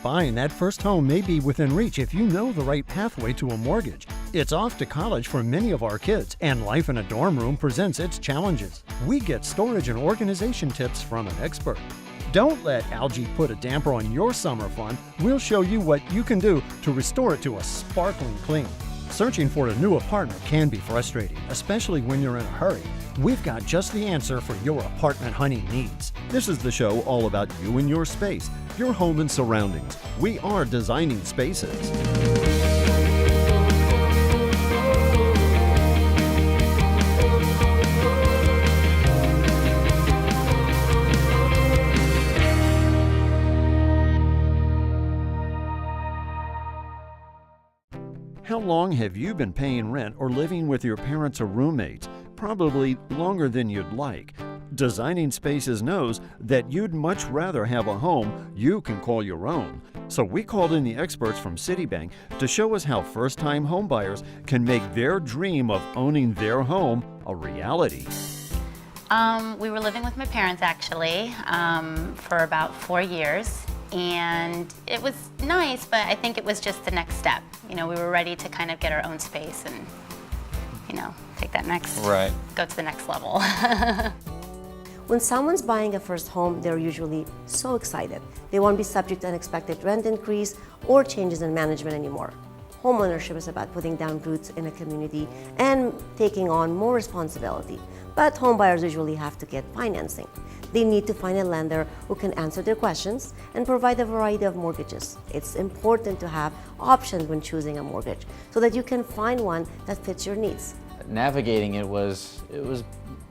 Buying that first home may be within reach if you know the right pathway to a mortgage. It's off to college for many of our kids, and life in a dorm room presents its challenges. We get storage and organization tips from an expert. Don't let algae put a damper on your summer fun. We'll show you what you can do to restore it to a sparkling clean. Searching for a new apartment can be frustrating, especially when you're in a hurry. We've got just the answer for your apartment hunting needs. This is the show all about you and your space, your home and surroundings. We are designing spaces. How long have you been paying rent or living with your parents or roommates? Probably longer than you'd like. Designing Spaces knows that you'd much rather have a home you can call your own. So we called in the experts from Citibank to show us how first-time homebuyers can make their dream of owning their home a reality. We were living with my parents actually for about 4 years. And it was nice, but I think it was just the next step. You know, we were ready to kind of get our own space and, you know, take that next, go to the next level. When someone's buying a first home, they're usually so excited. They won't be subject to unexpected rent increase or changes in management anymore. Homeownership is about putting down roots in a community and taking on more responsibility. But homebuyers usually have to get financing. They need to find a lender who can answer their questions and provide a variety of mortgages. It's important to have options when choosing a mortgage so that you can find one that fits your needs. Navigating it was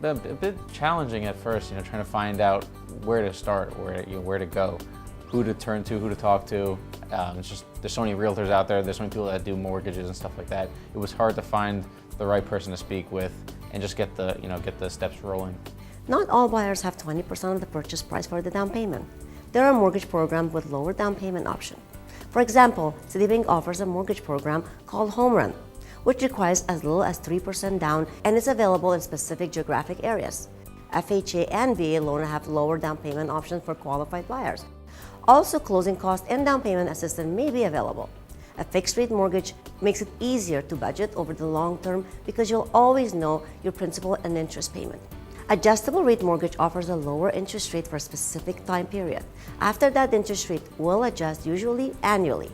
a bit challenging at first, you know, trying to find out where to start, where to go, who to turn to, who to talk to. It's just, there's so many realtors out there, there's so many people that do mortgages and stuff like that. It was hard to find the right person to speak with and just get the steps rolling. Not all buyers have 20% of the purchase price for the down payment. There are mortgage programs with lower down payment option. For example, Citibank offers a mortgage program called Home Run, which requires as little as 3% down and is available in specific geographic areas. FHA and VA loan have lower down payment options for qualified buyers. Also, closing cost and down payment assistance may be available. A fixed rate mortgage makes it easier to budget over the long term because you'll always know your principal and interest payment. Adjustable rate mortgage offers a lower interest rate for a specific time period. After that, the interest rate will adjust, usually annually.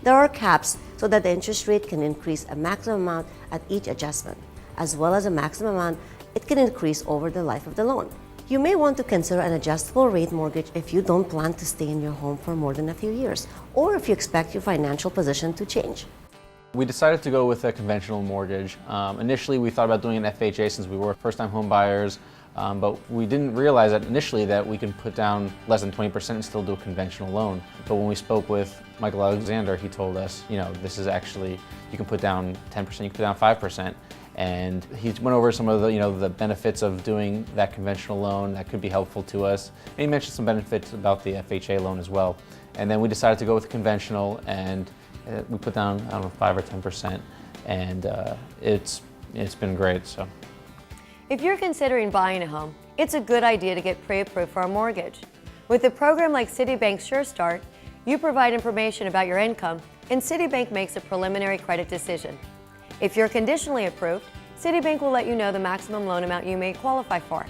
There are caps so that the interest rate can increase a maximum amount at each adjustment, as well as a maximum amount it can increase over the life of the loan. You may want to consider an adjustable rate mortgage if you don't plan to stay in your home for more than a few years, or if you expect your financial position to change. We decided to go with a conventional mortgage. Initially, we thought about doing an FHA since we were first-time home buyers, but we didn't realize that initially that we can put down less than 20% and still do a conventional loan. But when we spoke with Michael Alexander, he told us, you know, this is actually, you can put down 10%, you can put down 5%. And he went over some of the, the benefits of doing that conventional loan that could be helpful to us. And he mentioned some benefits about the FHA loan as well. And then we decided to go with conventional, and we put down, I don't know, 5 or 10%, and it's been great. So, if you're considering buying a home, it's a good idea to get pre-approved for a mortgage. With a program like Citibank's SureStart, you provide information about your income, and Citibank makes a preliminary credit decision. If you're conditionally approved, Citibank will let you know the maximum loan amount you may qualify for.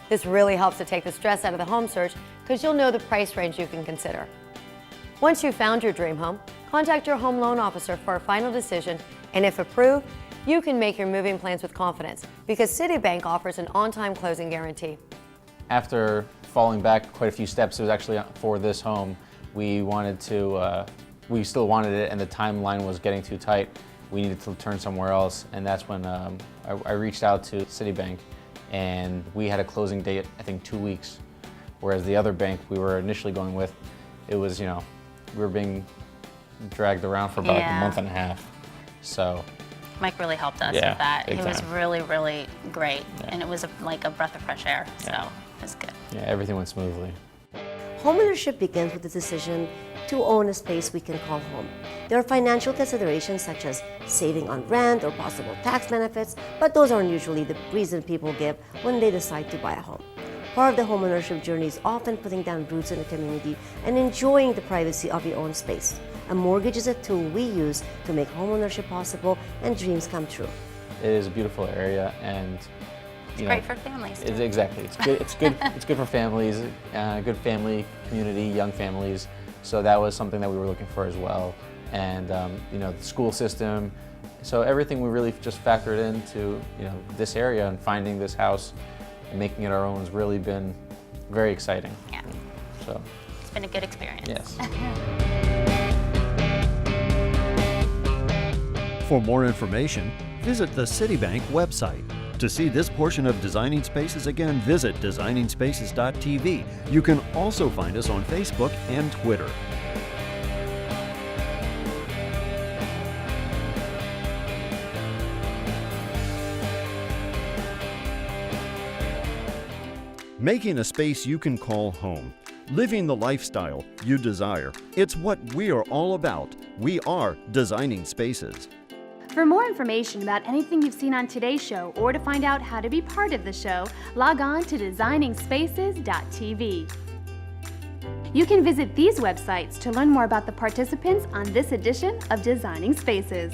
This really helps to take the stress out of the home search because you'll know the price range you can consider. Once you've found your dream home, contact your home loan officer for a final decision, and if approved, you can make your moving plans with confidence because Citibank offers an on-time closing guarantee. After falling back quite a few steps, it was actually for this home, we still wanted it, and the timeline was getting too tight. We needed to turn somewhere else, and that's when I reached out to Citibank, and we had a closing date, I think 2 weeks, whereas the other bank we were initially going with, it was, we were being dragged around for about like a month and a half. So Mike really helped us with that. He was really, really great, and it was like a breath of fresh air, so it was good. Yeah, everything went smoothly. Homeownership begins with the decision to own a space we can call home. There are financial considerations such as saving on rent or possible tax benefits, but those aren't usually the reason people give when they decide to buy a home. Part of the homeownership journey is often putting down roots in the community and enjoying the privacy of your own space. A mortgage is a tool we use to make homeownership possible and dreams come true. It is a beautiful area, and It's great for families. Too. Exactly. It's good. It's good. It's good for families. Good family community, young families. So that was something that we were looking for as well. And you know, the school system. So everything we really just factored into this area, and finding this house and making it our own has really been very exciting. Yeah. So it's been a good experience. yes. For more information, visit the Citibank website. To see this portion of Designing Spaces again, visit designingspaces.tv. You can also find us on Facebook and Twitter. Making a space you can call home. Living the lifestyle you desire. It's what we are all about. We are Designing Spaces. For more information about anything you've seen on today's show, or to find out how to be part of the show, log on to designingspaces.tv. You can visit these websites to learn more about the participants on this edition of Designing Spaces.